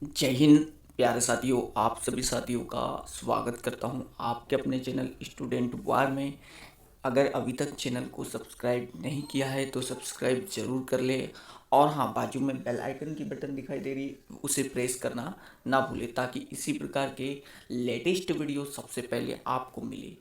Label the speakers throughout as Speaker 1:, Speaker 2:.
Speaker 1: जय हिंद प्यारे साथियों। आप सभी साथियों का स्वागत करता हूं आपके अपने चैनल स्टूडेंट वार में। अगर अभी तक चैनल को सब्सक्राइब नहीं किया है तो सब्सक्राइब ज़रूर कर ले। और हाँ, बाजू में बेल आइकन की बटन दिखाई दे रही है, उसे प्रेस करना ना भूले ताकि इसी प्रकार के लेटेस्ट वीडियो सबसे पहले आपको मिले।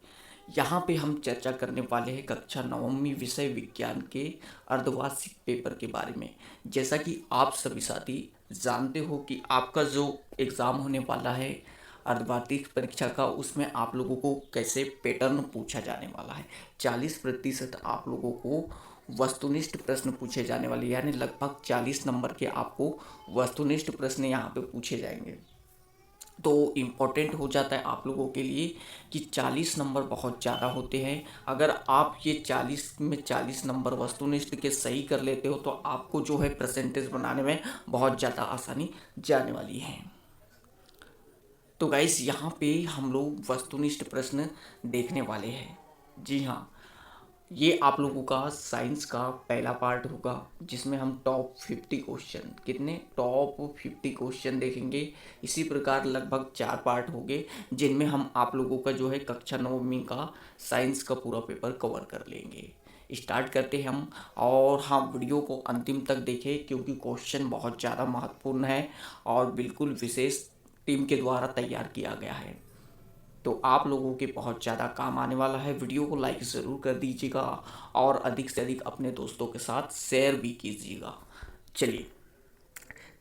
Speaker 1: यहाँ पे हम चर्चा करने वाले हैं कक्षा नवमी विषय विज्ञान के अर्धवार्षिक पेपर के बारे में। जैसा कि आप सभी साथी जानते हो कि आपका जो एग्ज़ाम होने वाला है अर्धवार्षिक परीक्षा का, उसमें आप लोगों को कैसे पैटर्न पूछा जाने वाला है। 40% आप लोगों को वस्तुनिष्ठ प्रश्न पूछे जाने वाले, यानी लगभग 40 नंबर के आपको वस्तुनिष्ठ प्रश्न यहाँ पे पूछे जाएंगे। तो इम्पोर्टेंट हो जाता है आप लोगों के लिए कि 40 नंबर बहुत ज़्यादा होते हैं। अगर आप ये 40 में 40 नंबर वस्तुनिष्ठ के सही कर लेते हो तो आपको जो है परसेंटेज बनाने में बहुत ज़्यादा आसानी जाने वाली है। तो गाइस, यहाँ पे हम लोग वस्तुनिष्ठ प्रश्न देखने वाले हैं। जी हाँ, ये आप लोगों का साइंस का पहला पार्ट होगा जिसमें हम टॉप 50 क्वेश्चन देखेंगे। इसी प्रकार लगभग 4 पार्ट होंगे जिनमें हम आप लोगों का जो है कक्षा नवमी का साइंस का पूरा पेपर कवर कर लेंगे। स्टार्ट करते हैं हम। और हाँ, वीडियो को अंतिम तक देखें क्योंकि क्वेश्चन बहुत ज़्यादा महत्वपूर्ण है और बिल्कुल विशेष टीम के द्वारा तैयार किया गया है, तो आप लोगों के बहुत ज़्यादा काम आने वाला है। वीडियो को लाइक ज़रूर कर दीजिएगा और अधिक से अधिक अपने दोस्तों के साथ शेयर भी कीजिएगा। चलिए,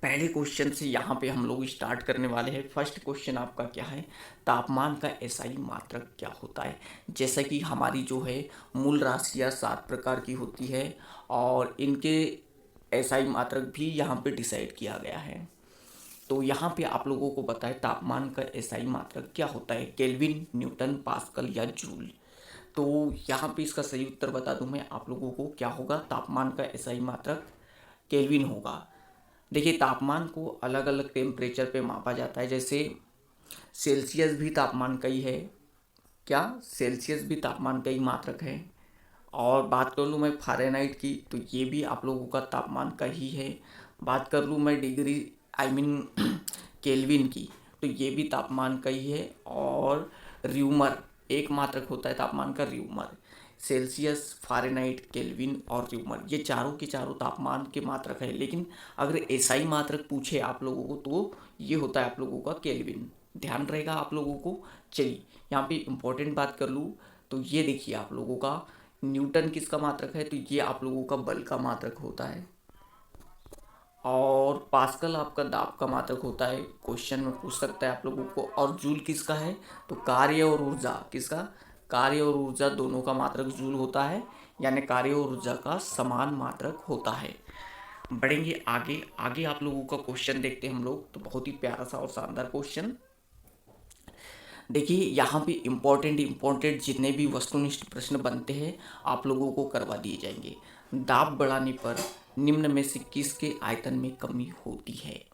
Speaker 1: पहले क्वेश्चन से यहाँ पे हम लोग स्टार्ट करने वाले हैं। फर्स्ट क्वेश्चन आपका क्या है, तापमान का एसआई मात्रक क्या होता है। जैसा कि हमारी जो है मूल राशियाँ 7 प्रकार की होती है और इनके एसआई मात्रक भी यहाँ पे डिसाइड किया गया है। तो यहाँ पे आप लोगों को बताए तापमान का एसआई मात्रक क्या होता है, केल्विन, न्यूटन, पास्कल या जूल। तो यहाँ पे इसका सही उत्तर बता दूं मैं आप लोगों को, क्या होगा, तापमान का एसआई मात्रक केल्विन होगा। देखिए, तापमान को अलग अलग टेम्परेचर पे मापा जाता है। जैसे सेल्सियस भी तापमान का ही है, क्या सेल्सियस भी तापमान का ही मात्रक है। और बात कर लूँ मैं फ़ारेनहाइट की तो ये भी आप लोगों का तापमान का ही है। बात कर लूँ मैं डिग्री आई मीन केल्विन की तो ये भी तापमान का ही है। और र्यूमर एक मात्रक होता है तापमान का, र्यूमर। सेल्सियस, फ़ारेनहाइट, केल्विन और र्यूमर ये चारों के चारों तापमान के मात्रक है। लेकिन अगर एसआई मात्रक पूछे आप लोगों को तो ये होता है आप लोगों का केल्विन। ध्यान रहेगा आप लोगों को। चलिए, यहाँ पे इम्पोर्टेंट बात कर लूँ तो ये देखिए आप लोगों का न्यूटन किसका मात्रक है, तो ये आप लोगों का बल का मात्रक होता है। और पास्कल आपका दाब का मात्रक होता है, क्वेश्चन में पूछ सकता है आप लोगों को। और जूल किसका है, तो कार्य और ऊर्जा किसका, कार्य और ऊर्जा दोनों का मात्रक जूल होता है, यानी कार्य और ऊर्जा का समान मात्रक होता है। बढ़ेंगे आगे। आगे आप लोगों का क्वेश्चन देखते हैं हम लोग, तो बहुत ही प्यारा सा और शानदार क्वेश्चन। देखिए, यहाँ पे इम्पोर्टेंट जितने भी वस्तुनिष्ठ प्रश्न बनते हैं आप लोगों को करवा दिए जाएंगे। दाब बढ़ाने पर निम्न में से किसके आयतन में कमी होती है।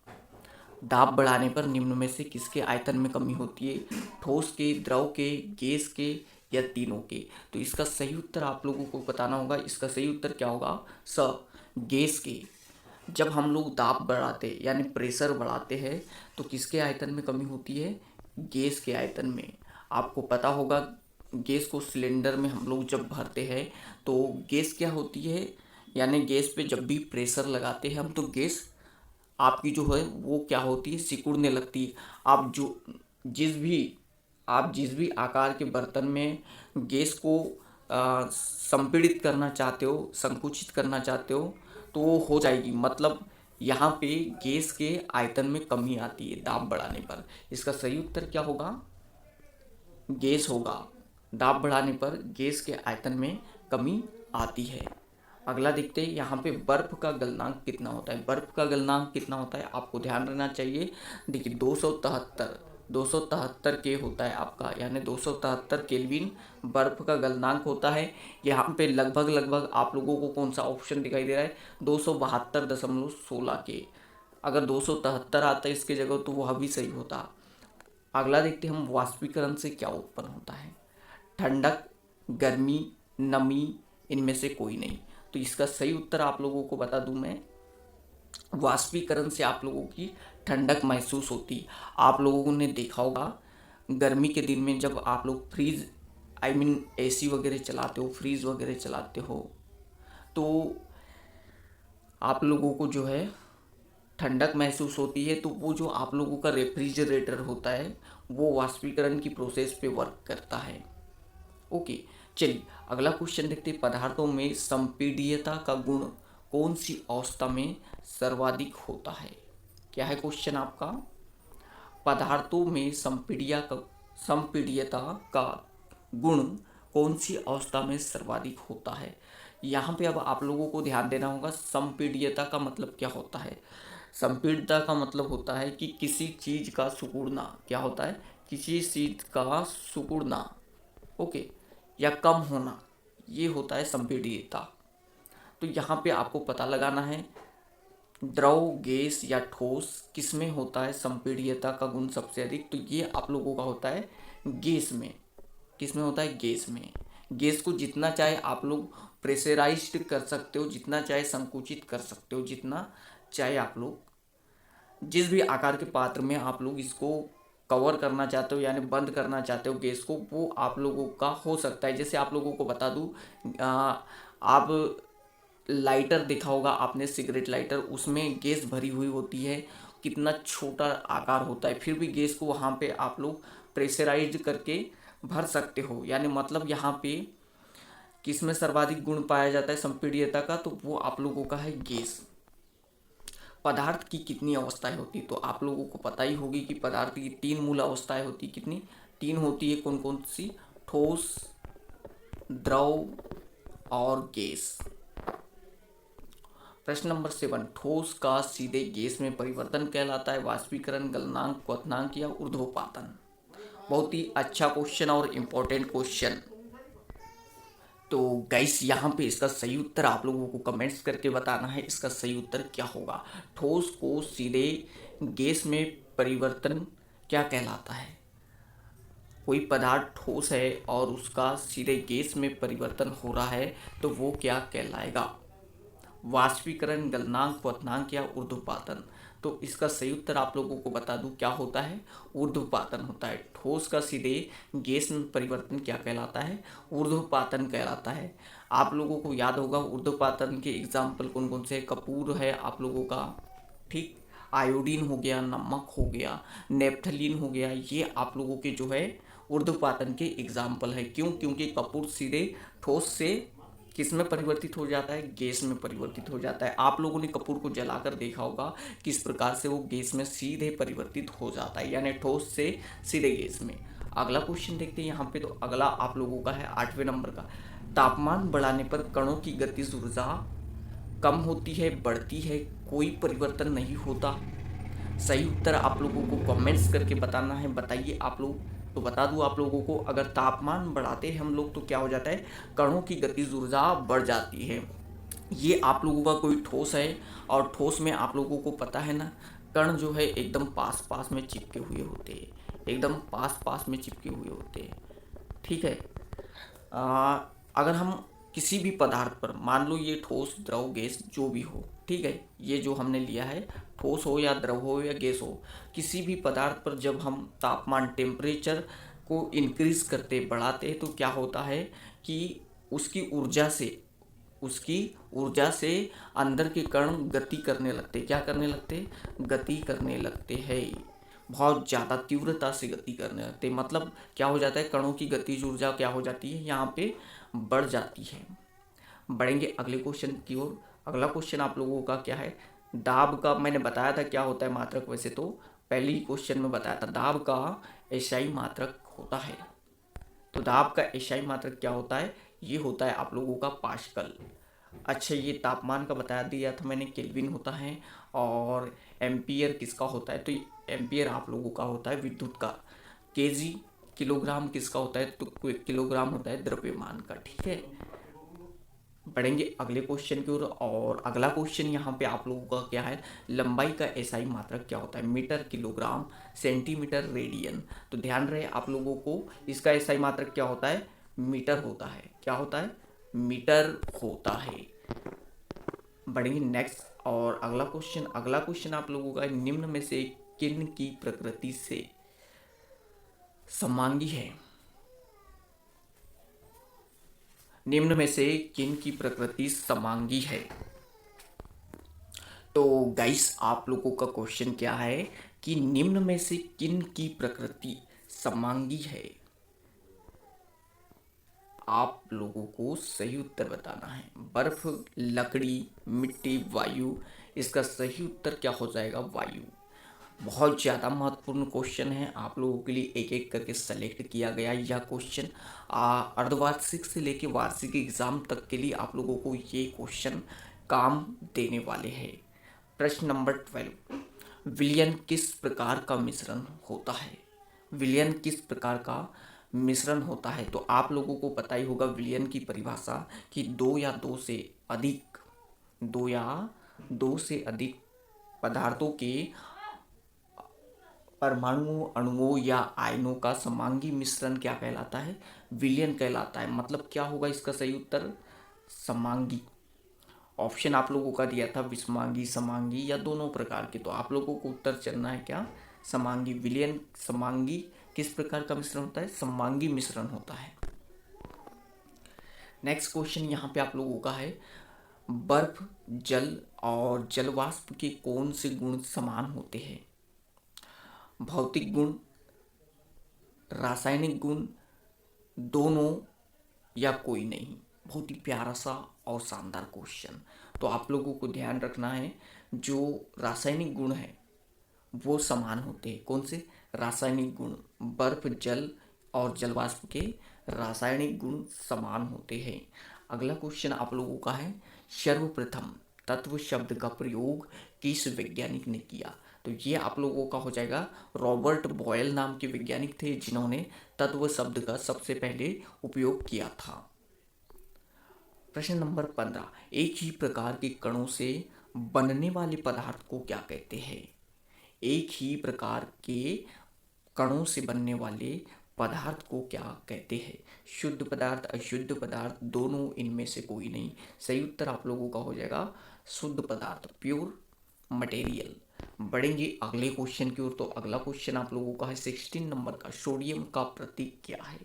Speaker 1: दाब बढ़ाने पर निम्न में से किसके आयतन में कमी होती है, ठोस के, द्रव के, गैस के या तीनों के। तो इसका सही उत्तर आप लोगों को बताना होगा। इसका सही उत्तर क्या होगा, स, गैस के। जब हम लोग दाब बढ़ाते यानी प्रेशर बढ़ाते हैं तो किसके आयतन में कमी होती है, गैस के आयतन में। आपको पता होगा गैस को सिलेंडर में हम लोग जब भरते हैं तो गैस क्या होती है, यानी गैस पे जब भी प्रेशर लगाते हैं हम तो गैस आपकी जो है वो क्या होती है, सिकुड़ने लगती है। आप जो जिस भी आप जिस भी आकार के बर्तन में गैस को संपीड़ित करना चाहते हो, संकुचित करना चाहते हो तो वो हो जाएगी। मतलब यहाँ पे गैस के आयतन में कमी आती है दाब बढ़ाने पर। इसका सही उत्तर क्या होगा, गैस होगा। दाब बढ़ाने पर गैस के आयतन में कमी आती है। अगला देखते हैं, यहाँ पे बर्फ का गलनांक कितना होता है। बर्फ का गलनांक कितना होता है आपको ध्यान रखना चाहिए। देखिए, 273 के होता है आपका, यानी 273 केल्विन बर्फ का गलनांक होता है। यहाँ पे लगभग लगभग आप लोगों को कौन सा ऑप्शन दिखाई दे रहा है, 272.16 के। अगर 273 आता है इसके जगह तो वह भी सही होता। अगला देखते हैं हम, वाष्पीकरण से क्या उत्पन्न होता है, ठंडक, गर्मी, नमी, इनमें से कोई नहीं। तो इसका सही उत्तर आप लोगों को बता दूं मैं, वाष्पीकरण से आप लोगों की ठंडक महसूस होती। आप लोगों ने देखा होगा गर्मी के दिन में जब आप लोग फ्रीज एसी वगैरह चलाते हो, फ्रीज वगैरह चलाते हो, तो आप लोगों को जो है ठंडक महसूस होती है। तो वो जो आप लोगों का रेफ्रिजरेटर होता है वो वाष्पीकरण की प्रोसेस पे वर्क करता है। ओके, चलिए अगला क्वेश्चन देखते हैं। पदार्थों में संपीड्यता का गुण कौन सी अवस्था में सर्वाधिक होता है? क्या है क्वेश्चन आपका? पदार्थों में संपीड्यता का गुण कौन सी अवस्था में सर्वाधिक होता है? यहाँ पे अब आप लोगों को ध्यान देना होगा, संपीड्यता का मतलब क्या होता है। संपीड्यता का मतलब होता है कि किसी चीज़ का सिकुड़ना। क्या होता है? किसी चीज़ का सिकुड़ना, ओके, या कम होना, ये होता है संपीड्यता। तो यहाँ पे आपको पता लगाना है द्रव, गैस या ठोस किस में होता है संपीड्यता का गुण सबसे अधिक। तो ये आप लोगों का होता है गैस में। किस में होता है? गैस में। गैस को जितना चाहे आप लोग प्रेशराइज्ड कर सकते हो, जितना चाहे संकुचित कर सकते हो, जितना चाहे आप लोग जिस भी आकार के पात्र में आप लोग इसको कवर करना चाहते हो यानी बंद करना चाहते हो गैस को, वो आप लोगों का हो सकता है। जैसे आप लोगों को बता दूं, आप लाइटर देखा होगा आपने, सिगरेट लाइटर, उसमें गैस भरी हुई होती है, कितना छोटा आकार होता है, फिर भी गैस को वहाँ पे आप लोग प्रेशराइज करके भर सकते हो। यानी मतलब यहाँ पे किस में सर्वाधिक गुण पाया जाता है संपीड्यता का? तो वो आप लोगों का है गैस। पदार्थ की कितनी अवस्थाएं होती? तो आप लोगों को पता ही होगी कि पदार्थ की 3 मूल अवस्थाएं होती। कितनी? 3 होती है। कौन कौन सी? ठोस, द्रव और गैस। प्रश्न नंबर 7, ठोस का सीधे गैस में परिवर्तन कहलाता है वाष्पीकरण, गलनांक, क्वथनांक या ऊर्ध्वपातन? बहुत ही अच्छा क्वेश्चन और इम्पोर्टेंट क्वेश्चन। तो गाइस यहाँ पे इसका सही उत्तर आप लोगों को कमेंट्स करके बताना है, इसका सही उत्तर क्या होगा। ठोस को सीधे गैस में परिवर्तन क्या कहलाता है? कोई पदार्थ ठोस है और उसका सीधे गैस में परिवर्तन हो रहा है तो वो क्या कहलाएगा? वाष्पीकरण, गलनांक, क्वथनांक या ऊर्ध्वपातन? तो इसका सही उत्तर आप लोगों को बता दूं क्या होता है? ऊर्ध्वपातन होता है। ठोस का सीधे गैस में परिवर्तन क्या कहलाता है? ऊर्ध्वपातन कहलाता है। आप लोगों को याद होगा ऊर्ध्वपातन के एग्जाम्पल कौन कौन से? कपूर है आप लोगों का, ठीक, आयोडीन हो गया, नमक हो गया, नेप्थलीन हो गया, ये आप लोगों के जो है ऊर्ध्वपातन के एग्जाम्पल है। क्यों? क्योंकि कपूर सीधे ठोस से किस में परिवर्तित हो जाता है? गैस में परिवर्तित हो जाता है। आप लोगों ने कपूर को जलाकर देखा होगा किस प्रकार से वो गैस में सीधे परिवर्तित हो जाता है, यानी ठोस से सीधे गैस में। अगला क्वेश्चन देखते हैं यहाँ पे। तो अगला आप लोगों का है 8वें नंबर का। तापमान बढ़ाने पर कणों की गतिज ऊर्जा कम होती है, बढ़ती है, कोई परिवर्तन नहीं होता? सही उत्तर आप लोगों को कमेंट्स करके बताना है। बताइए आप लोग। तो बता दूं आप लोगों को, अगर तापमान बढ़ाते हैं हम लोग तो क्या हो जाता है? कणों की गतिज ऊर्जा बढ़ जाती है। ये आप लोगों का कोई ठोस है और ठोस में आप लोगों को पता है ना, कण जो है एकदम पास पास में चिपके हुए होते हैं, एकदम पास पास में चिपके हुए होते हैं, ठीक है। अगर हम किसी भी पदार्थ पर, मान लो ये ठोस, द्रव, गैस जो भी हो, ठीक है, ये जो हमने लिया है ठोस हो या द्रव हो या गैस हो, किसी भी पदार्थ पर जब हम तापमान, टेम्परेचर को इंक्रीज करते, बढ़ाते तो क्या होता है कि उसकी ऊर्जा से अंदर के कण गति करने लगते। क्या करने लगते? गति करने लगते हैं। बहुत ज़्यादा तीव्रता से गति करने लगते हैं। मतलब क्या हो जाता है? कणों की गतिज ऊर्जा क्या हो जाती है? यहाँ पे बढ़ जाती है। बढ़ेंगे अगले क्वेश्चन की ओर। अगला क्वेश्चन आप लोगों का क्या है? दाब का मैंने बताया था क्या होता है मात्रक, वैसे तो पहले ही क्वेश्चन में बताया था। दाब का एसआई मात्रक होता है। तो दाब का एसआई मात्रक क्या होता है? ये होता है आप लोगों का पास्कल। अच्छा, ये तापमान का बता दिया था मैंने, केल्विन होता है। और एम्पियर किसका होता है? तो एम्पियर आप लोगों का होता है विद्युत का। केजी, किलोग्राम किसका होता है? तो किलोग्राम होता है द्रव्यमान का, ठीक है। बढ़ेंगे अगले क्वेश्चन की ओर। और अगला क्वेश्चन यहाँ पे आप लोगों का क्या है? लंबाई का एसआई मात्रक क्या होता है? Metre, kilogram, centimetre, radian? तो ध्यान रहे आप लोगों को, इसका एसआई मात्रक क्या होता है? मीटर होता है। क्या होता है? मीटर होता है। बढ़ेंगे नेक्स्ट और अगला क्वेश्चन आप लोगों का निम्न में से किन की प्रकृति से समांगी है? निम्न में से किन की प्रकृति समांगी है? तो गाइस आप लोगों का क्वेश्चन क्या है कि निम्न में से किन की प्रकृति समांगी है? आप लोगों को सही उत्तर बताना है। बर्फ, लकड़ी, मिट्टी, वायु। इसका सही उत्तर क्या हो जाएगा? वायु। बहुत ज़्यादा महत्वपूर्ण क्वेश्चन है, आप लोगों के लिए एक एक करके सेलेक्ट किया गया यह क्वेश्चन। अर्धवार्षिक से लेकर वार्षिक एग्जाम तक के लिए आप लोगों को ये क्वेश्चन काम देने वाले हैं। प्रश्न नंबर 12, विलयन किस प्रकार का मिश्रण होता है? विलयन किस प्रकार का मिश्रण होता है? तो आप लोगों को पता ही होगा विलयन की परिभाषा कि दो या दो से अधिक पदार्थों के परमाणुओं, अणुओं या आयनों का समांगी मिश्रण क्या कहलाता है? विलयन कहलाता है। मतलब क्या होगा इसका सही उत्तर? समांगी। ऑप्शन आप लोगों का दिया था विषमांगी, समांगी या दोनों प्रकार के, तो आप लोगों को उत्तर चलना है क्या? समांगी। विलयन समांगी किस प्रकार का मिश्रण होता है? समांगी मिश्रण होता है। नेक्स्ट क्वेश्चन यहाँ पे आप लोगों का है, बर्फ, जल और जलवाष्प के कौन से गुण समान होते हैं? भौतिक गुण, रासायनिक गुण, दोनों या कोई नहीं? बहुत ही प्यारा सा और शानदार क्वेश्चन। तो आप लोगों को ध्यान रखना है जो रासायनिक गुण है वो समान होते हैं। कौन से रासायनिक गुण? बर्फ, जल और जलवाष्प के रासायनिक गुण समान होते हैं। अगला क्वेश्चन आप लोगों का है, सर्वप्रथम तत्व शब्द का प्रयोग किस वैज्ञानिक ने किया? तो ये आप लोगों का हो जाएगा रॉबर्ट बॉयल नाम के वैज्ञानिक थे जिन्होंने तत्व शब्द का सबसे पहले उपयोग किया था। प्रश्न नंबर 15, एक ही प्रकार के कणों से बनने वाले पदार्थ को क्या कहते हैं? एक ही प्रकार के कणों से बनने वाले पदार्थ को क्या कहते हैं? शुद्ध पदार्थ, अशुद्ध पदार्थ, दोनों, इनमें से कोई नहीं? सही उत्तर आप लोगों का हो जाएगा शुद्ध पदार्थ, प्योर मटेरियल। बढ़ेंगे अगले क्वेश्चन की ओर। तो अगला क्वेश्चन आप लोगों का है 16 नंबर का, सोडियम का प्रतीक क्या है?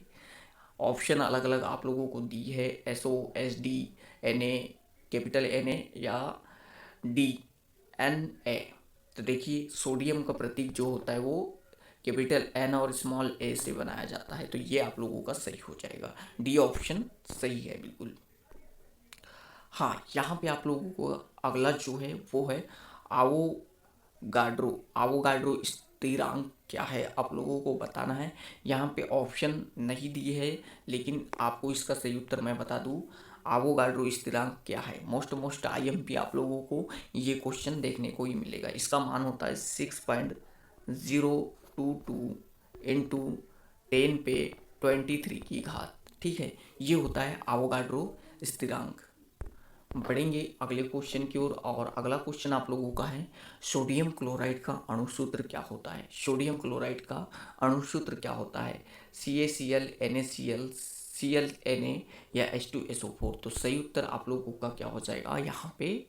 Speaker 1: ऑप्शन अलग अलग आप लोगों को दी है, SO, SD, Na, capital Na या DNA। तो देखिए सोडियम का प्रतीक जो होता है वो कैपिटल N और स्मॉल a से बनाया जाता है। तो ये आप लोगों का सही हो जाएगा, डी ऑप्शन सही है बिल्कुल। हाँ, यहाँ पे आप लोगों को अगला जो है वो है आवोगाड्रो स्थिरांक क्या है आप लोगों को बताना है। यहाँ पे ऑप्शन नहीं दिए है लेकिन आपको इसका सही उत्तर मैं बता दूँ, आवोगाड्रो स्थिरांक क्या है। मोस्ट IMP आप लोगों को ये क्वेश्चन देखने को ही मिलेगा। इसका मान होता है 6.022 इंटू 10⁻23 की घात। ठीक है, ये होता है आवोगाड्रो स्थिरांक। बढ़ेंगे अगले क्वेश्चन की ओर और अगला क्वेश्चन आप लोगों का है, सोडियम क्लोराइड का अणुसूत्र क्या होता है? सोडियम क्लोराइड का अणुसूत्र क्या होता है? CaCl, NaCl, Cl Na या H2SO4? तो सही उत्तर आप लोगों का क्या हो जाएगा यहाँ पे?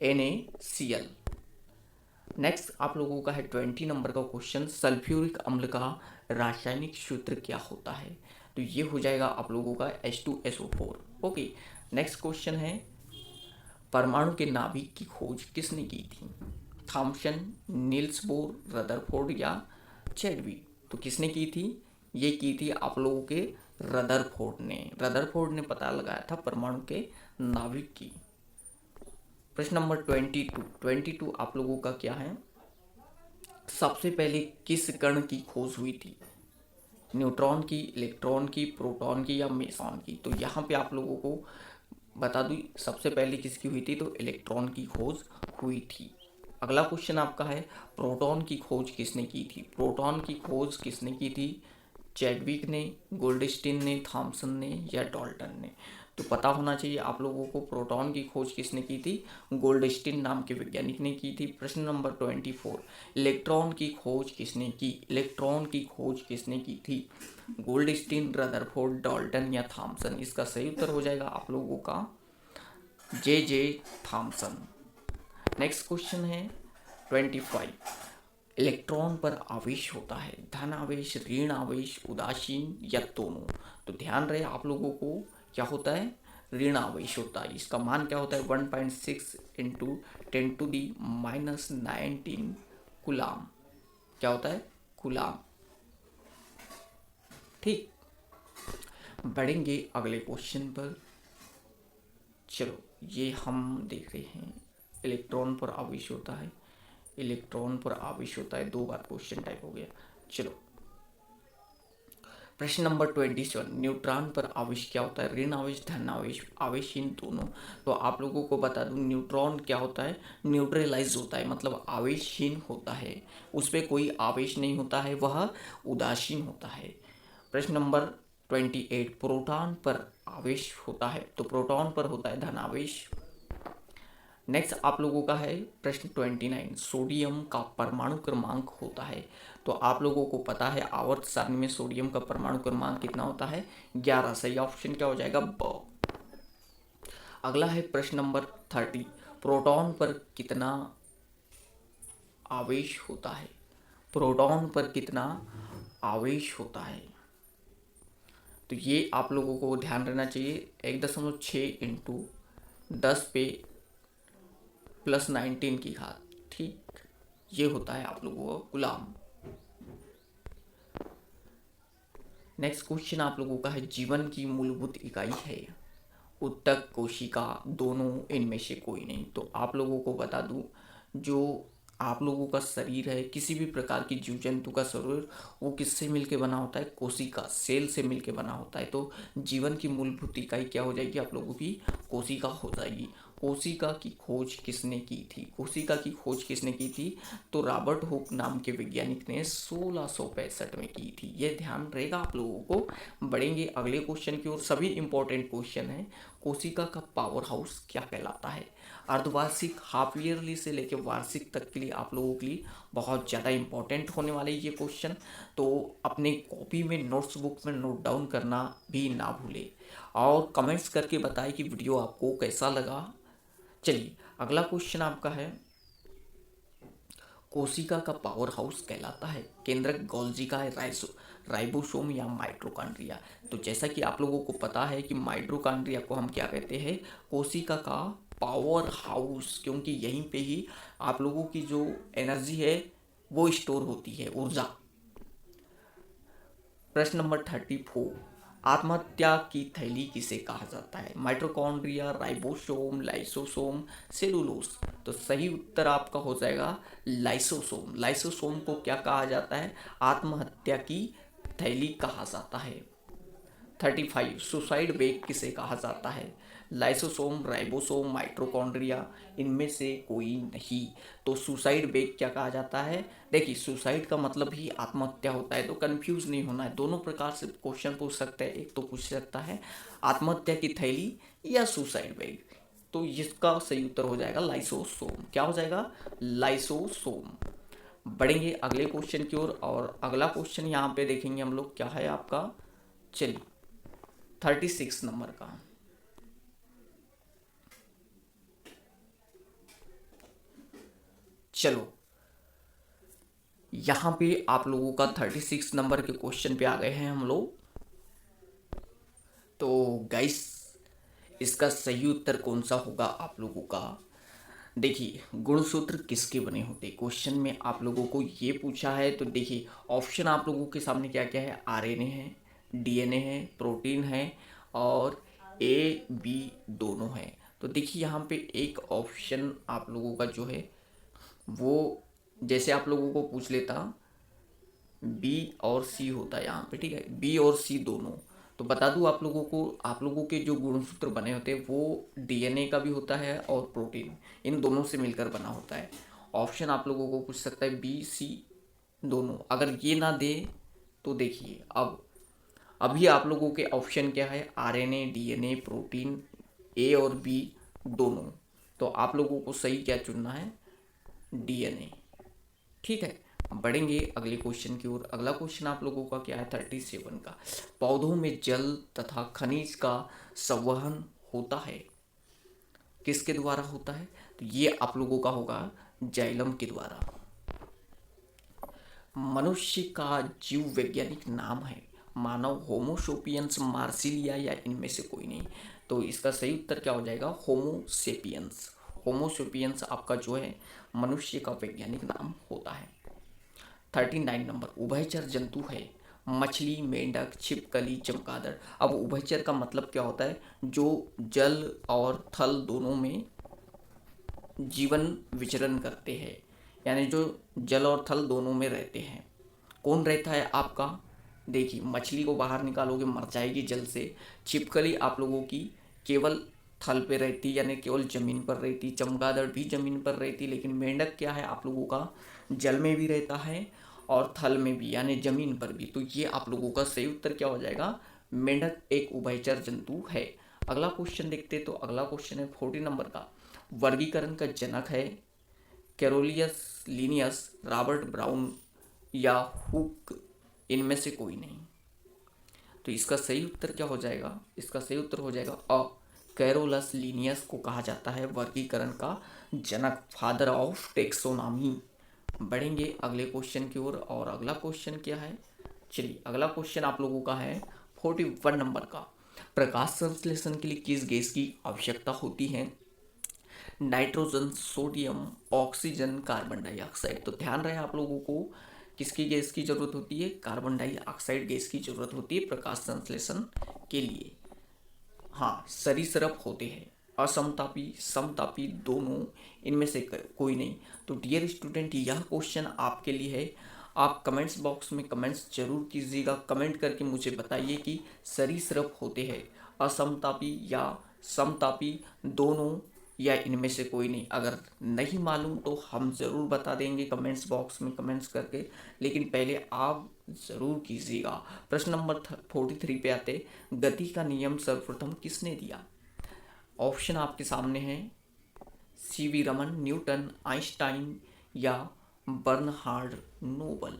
Speaker 1: NaCl। नेक्स्ट आप लोगों का है 20 नंबर का क्वेश्चन, सल्फ्यूरिक अम्ल का रासायनिक सूत्र क्या होता है? तो ये हो जाएगा आप लोगों का H2SO4। ओके, नेक्स्ट क्वेश्चन है, परमाणु के नाभिक की खोज किसने की थी? थॉमसन, नील्स बोर, रदरफोर्ड या चैडविक? तो किसने की थी? ये की थी आप लोगों के रदरफोर्ड ने पता लगाया था परमाणु के नाभिक की। प्रश्न नंबर 22 आप लोगों का क्या है, सबसे पहले किस कण की खोज हुई थी? न्यूट्रॉन की, इलेक्ट्रॉन की, प्रोटॉन की या मेसॉन की? तो यहाँ पे आप लोगों को बता दूँ सबसे पहले किसकी हुई थी, तो इलेक्ट्रॉन की खोज हुई थी। अगला क्वेश्चन आपका है, प्रोटॉन की खोज किसने की थी? प्रोटॉन की खोज किसने की थी? चैडविक ने, गोल्डस्टीन ने, थॉमसन ने या डाल्टन ने? तो पता होना चाहिए आप लोगों को प्रोटॉन की खोज किसने की थी? गोल्डस्टीन नाम के वैज्ञानिक ने की थी। प्रश्न नंबर 24, इलेक्ट्रॉन की खोज किसने की? इलेक्ट्रॉन की खोज किसने की थी? गोल्डस्टीन, रदरफोर्ड, डाल्टन या थॉमसन? इसका सही उत्तर हो जाएगा आप लोगों का J.J. थॉमसन। नेक्स्ट क्वेश्चन है 25। इलेक्ट्रॉन पर आवेश होता है धन आवेश, ऋण आवेश, उदासीन या दोनों। तो ध्यान रहे आप लोगों को, क्या होता है, ऋण आवेश होता है। इसका मान क्या होता है, 1.6 इंटू 10⁻19 कूलाम। क्या होता है, कूलाम। ठीक, बढ़ेंगे अगले क्वेश्चन पर। चलो, ये हम देख रहे हैं इलेक्ट्रॉन पर आवेश होता है, इलेक्ट्रॉन पर आवेश होता है, 2 बार क्वेश्चन टाइप हो गया। चलो, प्रश्न नंबर 27। न्यूट्रॉन पर आवेश क्या होता है, ऋण आवेश, धन आवेश, आवेशहीन, दोनों। तो आप लोगों को बता दूं, न्यूट्रॉन क्या होता है, न्यूट्रलाइज होता है, मतलब आवेशहीन होता है, उस पर कोई आवेश नहीं होता है, वह उदासीन होता है। प्रश्न नंबर 28। प्रोटॉन पर आवेश होता है, तो प्रोटॉन पर होता है धन आवेश। नेक्स्ट आप लोगों का है प्रश्न 29। सोडियम का परमाणु क्रमांक होता है, तो आप लोगों को पता है आवर्त सारणी में सोडियम का परमाणु क्रमांक कितना होता है, 11। सही ऑप्शन क्या हो जाएगा, ब। अगला है प्रश्न नंबर 30। प्रोटॉन पर कितना आवेश होता है, प्रोटॉन पर कितना आवेश होता है। तो ये आप लोगों को ध्यान रखना चाहिए, 1.6 इंटू 10 पे +19 की घात। ठीक, ये होता है आप लोगों का गुलाम। नेक्स्ट क्वेश्चन आप लोगों का है, जीवन की मूलभूत इकाई है उत्तक, कोशिका, दोनों, इनमें से कोई नहीं। तो आप लोगों को बता दूं, जो आप लोगों का शरीर है, किसी भी प्रकार की जीव जंतु का शरीर, वो किससे मिलके बना होता है, कोशिका, सेल से मिलके बना होता है। तो जीवन की मूलभूत इकाई क्या हो जाएगी आप लोगों की, कोशिका हो जाएगी। कोशिका की खोज किसने की थी, कोशिका की खोज किसने की थी, तो रॉबर्ट हुक नाम के वैज्ञानिक ने 1665 में की थी। ये ध्यान रहेगा आप लोगों को। बढ़ेंगे अगले क्वेश्चन की ओर, सभी इंपॉर्टेंट क्वेश्चन है। कोशिका का पावर हाउस क्या कहलाता है। अर्धवार्षिक, हाफ ईयरली से लेकर वार्षिक तक के लिए आप लोगों के लिए बहुत ज़्यादा इंपॉर्टेंट होने वाले ये क्वेश्चन। तो अपने कॉपी में, नोट्स बुक में नोट डाउन करना भी ना भूले, और कमेंट्स करके बताएं कि वीडियो आपको कैसा लगा। चलिए, अगला क्वेश्चन आपका है, कोशिका का पावर हाउस कहलाता है केंद्रक, गोल्जी है, राइबोसोम या माइटोकॉन्ड्रिया। तो जैसा कि आप लोगों को पता है कि माइटोकॉन्ड्रिया को हम क्या कहते हैं, कोशिका का पावर हाउस, क्योंकि यहीं पे ही आप लोगों की जो एनर्जी है वो स्टोर होती है, ऊर्जा। प्रश्न नंबर 34। आत्महत्या की थैली किसे कहा जाता है, माइटोकॉन्ड्रिया, राइबोसोम, लाइसोसोम, सेलुलोस। तो सही उत्तर आपका हो जाएगा लाइसोसोम। लाइसोसोम को क्या कहा जाता है, आत्महत्या की थैली कहा जाता है। 35। सुसाइड बेग किसे कहा जाता है, लाइसोसोम, राइबोसोम, माइटोकॉन्ड्रिया, इनमें से कोई नहीं। तो सुसाइड बेग क्या कहा जाता है, देखिए सुसाइड का मतलब ही आत्महत्या होता है, तो कंफ्यूज नहीं होना है। दोनों प्रकार से क्वेश्चन पूछ सकते हैं, एक तो पूछ सकता है आत्महत्या की थैली या सुसाइड बेग। तो इसका सही उत्तर हो जाएगा लाइसोसोम। क्या हो जाएगा, लाइसोसोम। बढ़ेंगे अगले क्वेश्चन की ओर, और अगला क्वेश्चन यहाँ पे देखेंगे हम लोग, क्या है आपका, चलिए 36 नंबर का। चलो, यहाँ पे आप लोगों का 36 नंबर के क्वेश्चन पे आ गए हैं हम लोग। तो गाइस, इसका सही उत्तर कौन सा होगा आप लोगों का, देखिए गुणसूत्र किसके बने होते हैं, क्वेश्चन में आप लोगों को ये पूछा है। तो देखिए ऑप्शन आप लोगों के सामने क्या क्या है, आरएनए है, डीएनए है, प्रोटीन है, और ए बी दोनों है। तो देखिए यहाँ पे एक ऑप्शन आप लोगों का जो है वो, जैसे आप लोगों को पूछ लेता बी और सी होता है यहाँ पे, ठीक है, बी और सी दोनों। तो बता दूँ आप लोगों को, आप लोगों के जो गुणसूत्र बने होते हैं वो डीएनए का भी होता है और प्रोटीन, इन दोनों से मिलकर बना होता है। ऑप्शन आप लोगों को पूछ सकता है बी सी दोनों। अगर ये ना दे तो देखिए, अब अभी आप लोगों के ऑप्शन क्या है, आरएनए, डीएनए, प्रोटीन, ए और बी दोनों। तो आप लोगों को सही क्या चुनना है, डीएनए। ठीक है, बढ़ेंगे अगले क्वेश्चन की ओर। अगला क्वेश्चन आप लोगों का क्या है, 37 का। पौधों में जल तथा खनिज का संवहन होता है, किसके द्वारा होता है, तो ये आप लोगों का होगा जाइलम के द्वारा। मनुष्य का जीव वैज्ञानिक नाम है मानव, होमोसोपियंस, मार्सिलिया या इनमें से कोई नहीं। तो इसका सही उत्तर क्या हो जाएगा? होमोसेपियंस। होमोसेपियंस आपका जो है मनुष्य का वैज्ञानिक नाम होता है। 39 नंबर, उभयचर जंतु है मछली, मेंढक, छिपकली, चमगादड़। अब उभयचर का मतलब क्या होता है? जो जल और थल दोनों में जीवन विचरण करते हैं, यानी जो जल और थल दोनों में रहते हैं। कौन रहता है आपका? देखिए, मछली को बाहर निकालोगे मर जाएगी जल से। छिपकली आप लोगों की केवल थल पे रहती, यानी केवल जमीन पर रहती। चमगादड़ भी जमीन पर रहती। लेकिन मेंढक क्या है आप लोगों का? जल में भी रहता है और थल में भी, यानी जमीन पर भी। तो ये आप लोगों का सही उत्तर क्या हो जाएगा? मेंढक एक उभयचर जंतु है। अगला क्वेश्चन देखते हैं। तो अगला क्वेश्चन है 40 नंबर का, वर्गीकरण का जनक है कैरोलियस, लिनियस, रॉबर्ट ब्राउन या हुक, इनमें से कोई नहीं। तो इसका सही उत्तर क्या हो जाएगा? इसका सही उत्तर हो जाएगा अ, कैरोलस लिनियस को कहा जाता है वर्गीकरण का जनक, फादर ऑफ टेक्सोनॉमी। बढ़ेंगे अगले क्वेश्चन की ओर। और अगला क्वेश्चन क्या है? चलिए, अगला क्वेश्चन आप लोगों का है 41 नंबर का, प्रकाश संश्लेषण के लिए किस गैस की आवश्यकता होती है? Nitrogen, sodium, oxygen, carbon dioxide. तो ध्यान रहे आप लोगों को, किसकी गैस की जरूरत होती है? कार्बन डाइऑक्साइड गैस की जरूरत होती है प्रकाश संश्लेषण के लिए। हाँ, सरीसृप होते हैं, असमतापी, समतापी, दोनों, इनमें से कोई नहीं। तो डियर स्टूडेंट, यह क्वेश्चन आपके लिए है। आप कमेंट्स बॉक्स में कमेंट्स जरूर कीजिएगा। कमेंट करके मुझे बताइए कि सरीसृप होते हैं असमतापी या समतापी, दोनों, या इनमें से कोई नहीं। अगर नहीं मालूम तो हम ज़रूर बता देंगे कमेंट्स बॉक्स में कमेंट्स करके, लेकिन पहले आप ज़रूर कीजिएगा। प्रश्न नंबर 43 पे आते, गति का नियम सर्वप्रथम किसने दिया? ऑप्शन आपके सामने हैं, सीवी रमन, न्यूटन, आइंस्टाइन या बर्नहार्ड नोबल।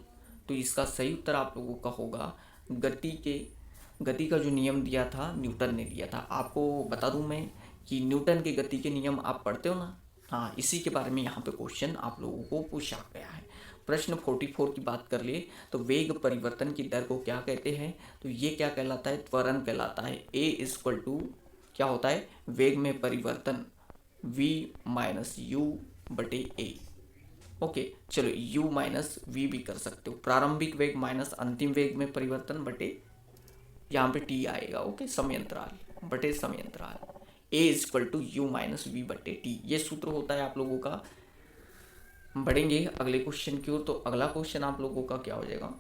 Speaker 1: तो इसका सही उत्तर आप लोगों का होगा गति का जो नियम दिया था न्यूटन ने दिया था। आपको बता दूं मैं कि न्यूटन के गति के नियम आप पढ़ते हो ना, हाँ, इसी के बारे में यहाँ पे क्वेश्चन आप लोगों को पूछा गया है। प्रश्न 44 की बात कर लिए तो वेग परिवर्तन की दर को क्या कहते हैं? तो ये क्या कहलाता है? त्वरण कहलाता है। ए इक्वल टू क्या होता है? वेग में परिवर्तन v माइनस यू बटे ए। ओके, चलो u माइनस वी भी कर सकते हो। प्रारंभिक वेग माइनस अंतिम वेग में परिवर्तन बटे यहाँ पे t आएगा। ओके, समय अंतराल बटे समय अंतराल। a equal to u minus v बटे टी, ये सूत्र होता है आप लोगों का। बढ़ेंगे अगले क्वेश्चन की ओर। तो अगला क्वेश्चन आप लोगों का क्या हो जाएगा?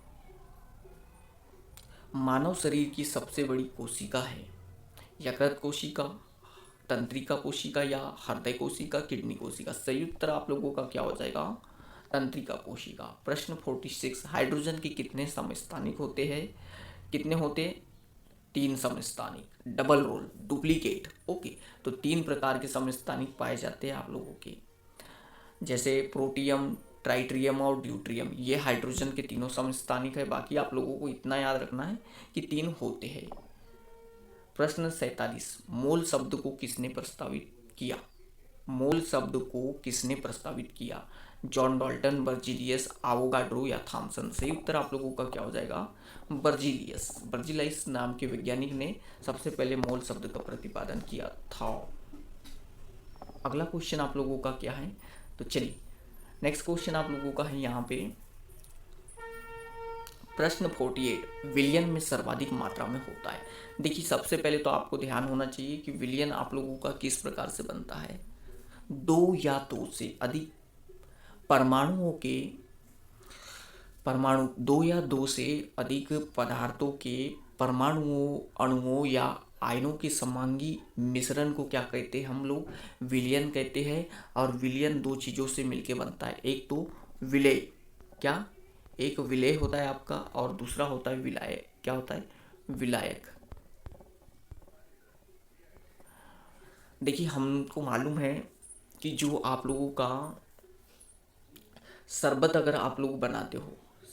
Speaker 1: मानव शरीर की सबसे बड़ी कोशिका है यकृत कोशिका, तंत्रिका कोशिका या हृदय कोशिका, किडनी कोशिका। सही उत्तर आप लोगों का क्या हो जाएगा? तंत्रिका कोशिका। प्रश्न 46, हाइड्रोजन के कितने समस्थानिक होते हैं? कितने होते? 3 समस्थानिक, डबल रोल, डुप्लीकेट। ओके, तो 3 प्रकार के समस्थानिक पाए जाते हैं आप लोगों के, जैसे प्रोटियम, ट्राइट्रियम और ड्यूट्रियम। ये हाइड्रोजन के तीनों समस्थानिक है। बाकी आप लोगों को इतना याद रखना है कि 3 होते हैं। प्रश्न 47, मोल शब्द को किसने प्रस्तावित किया? मोल शब्द को किसने प्रस्तावित किया? जॉन डाल्टन, बर्जीलियस, आवोगाड्रो या थॉमसन। सही उत्तर आप लोगों का क्या हो जाएगा? बर्जीलियस। बर्जीलियस नाम के वैज्ञानिक ने सबसे पहले मोल शब्द का प्रतिपादन किया था। अगला क्वेश्चन आप लोगों का क्या है? तो चलिए, नेक्स्ट क्वेश्चन आप लोगों का है यहाँ पे प्रश्न 48, विलयन में सर्वाधिक मात्रा में होता है। देखिए, सबसे पहले तो आपको ध्यान होना चाहिए कि विलयन आप लोगों का किस प्रकार से बनता है। 2 या 2 से अधिक परमाणु 2 या 2 से अधिक पदार्थों के परमाणुओं, अणुओं या आयनों के समांगी मिश्रण को क्या कहते हैं? हम लोग विलयन कहते हैं। और विलयन 2 चीज़ों से मिलके बनता है। एक तो विलय, क्या? एक विलय होता है आपका और दूसरा होता है विलायक। क्या होता है? विलायक। देखिए, हमको मालूम है कि जो आप लोगों का शरबत, अगर आप लोग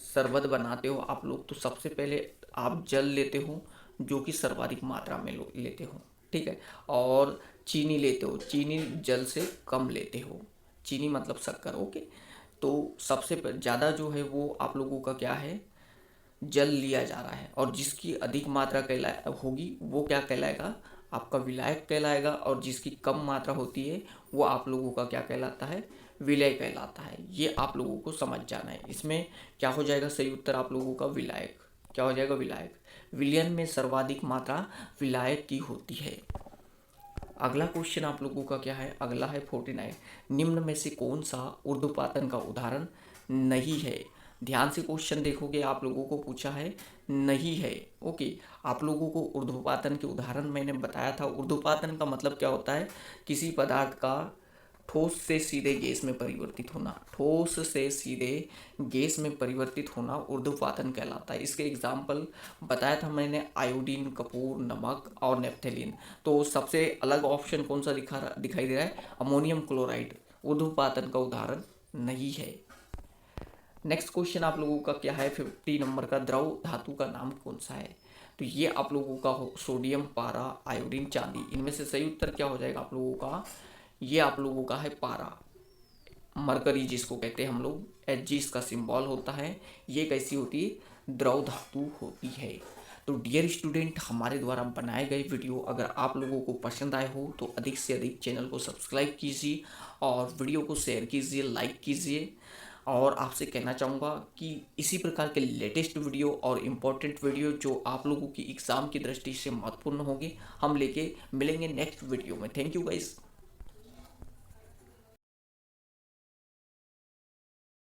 Speaker 1: शरबत बनाते हो आप लोग, तो सबसे पहले आप जल लेते हो जो कि सर्वाधिक मात्रा में लेते हो, ठीक है। और चीनी लेते हो, चीनी जल से कम लेते हो, चीनी मतलब शक्कर। ओके, तो सबसे ज़्यादा जो है वो आप लोगों का क्या है, जल लिया जा रहा है, और जिसकी अधिक मात्रा होगी वो क्या कहलाएगा, आपका विलायक कहलाएगा, और जिसकी कम मात्रा होती है वो आप लोगों का क्या कहलाता है, विलय कहलाता है। ये आप लोगों को समझ जाना है। इसमें क्या हो जाएगा, सही उत्तर आप लोगों का विलायक। क्या हो जाएगा, विलायक। विलयन में सर्वाधिक मात्रा विलायक की होती है। अगला क्वेश्चन आप लोगों का क्या है, अगला है 49। निम्न में से कौन सा ऊर्ध्वपातन का उदाहरण नहीं है। ध्यान से क्वेश्चन देखोगे, आप लोगों को पूछा है नहीं है। ओके, आप लोगों को ऊर्ध्वपातन के उदाहरण मैंने बताया था। ऊर्ध्वपातन का मतलब क्या होता है, किसी पदार्थ का ठोस से सीधे गैस में परिवर्तित होना। ठोस से सीधे गैस में परिवर्तित होना ऊर्ध्वपातन कहलाता है। इसके एग्जाम्पल बताया था मैंने, आयोडीन, कपूर, नमक और नेफ्थेलिन। तो सबसे अलग ऑप्शन कौन सा दिखाई दे रहा है, अमोनियम क्लोराइड ऊर्ध्वपातन का उदाहरण नहीं है। नेक्स्ट क्वेश्चन आप लोगों का क्या है, 50 नंबर का, द्रव धातु का नाम कौन सा है। तो ये आप लोगों का हो सोडियम, पारा, आयोडीन, चांदी। इनमें से सही उत्तर क्या हो जाएगा आप लोगों का, ये आप लोगों का है पारा, मरकरी जिसको कहते हैं हम लोग, Hg इसका सिंबल होता है। ये कैसी होती है, द्रव धातु होती है। तो डियर स्टूडेंट, हमारे द्वारा बनाए गए वीडियो अगर आप लोगों को पसंद आए हो तो अधिक से अधिक चैनल को सब्सक्राइब कीजिए और वीडियो को शेयर कीजिए, लाइक कीजिए। और आपसे कहना चाहूँगा कि इसी प्रकार के लेटेस्ट वीडियो और इम्पोर्टेंट वीडियो जो आप लोगों की एग्ज़ाम की दृष्टि से महत्वपूर्ण होंगे, हम लेके मिलेंगे नेक्स्ट वीडियो में। Thank you guys.